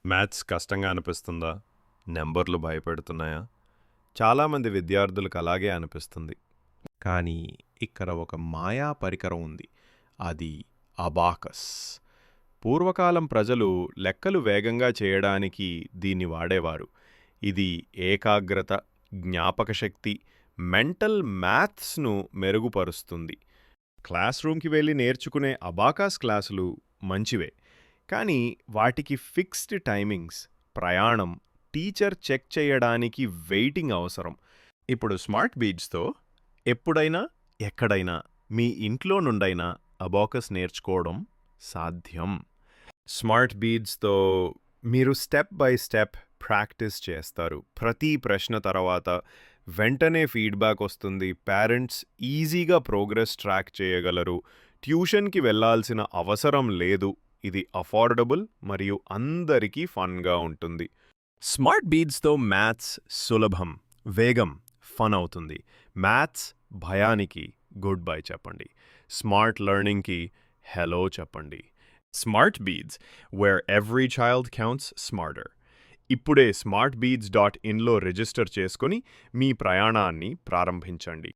Maths కష్టంగా అనిపిస్తుందా? నెంబర్లు భయపెడుతున్నాయా? చాలామంది విద్యార్థులకు అలాగే అనిపిస్తుంది. కానీ ఇక్కడ ఒక మాయా పరికరం ఉంది. అది అబాకస్. పూర్వకాలం ప్రజలు లెక్కలు వేగంగా చేయడానికి దీన్ని వాడేవారు. ఇది ఏకాగ్రత, జ్ఞాపకశక్తి, మెంటల్ మ్యాథ్స్ను మెరుగుపరుస్తుంది. క్లాస్ రూమ్కి వెళ్ళి నేర్చుకునే అబాకాస్ క్లాసులు మంచివే, కానీ వాటికి ఫిక్స్డ్ టైమింగ్స్, ప్రయాణం, టీచర్ చెక్ చేయడానికి వెయిటింగ్ అవసరం. ఇప్పుడు స్మార్ట్ బీట్స్తో ఎప్పుడైనా ఎక్కడైనా మీ ఇంట్లో నుండైనా అబాకస్ నేర్చుకోవడం సాధ్యం. స్మార్ట్ బీట్స్తో మీరు స్టెప్ బై స్టెప్ ప్రాక్టీస్ చేస్తారు. ప్రతి ప్రశ్న తర్వాత వెంటనే ఫీడ్బ్యాక్ వస్తుంది. పేరెంట్స్ ఈజీగా ప్రోగ్రెస్ ట్రాక్ చేయగలరు. ట్యూషన్కి వెళ్ళాల్సిన అవసరం లేదు. ఇది అఫోర్డబుల్ మరియు అందరికీ ఫన్గా ఉంటుంది. స్మార్ట్ బీట్స్తో మ్యాథ్స్ సులభం, వేగం, ఫన్ అవుతుంది. మ్యాథ్స్ భయానికి గుడ్ బై చెప్పండి. స్మార్ట్ లెర్నింగ్కి హెలో చెప్పండి. Smart beats, where every child counts smarter. ఇప్పుడే smartbeats.inలో రిజిస్టర్ చేసుకుని మీ ప్రయాణాన్ని ప్రారంభించండి.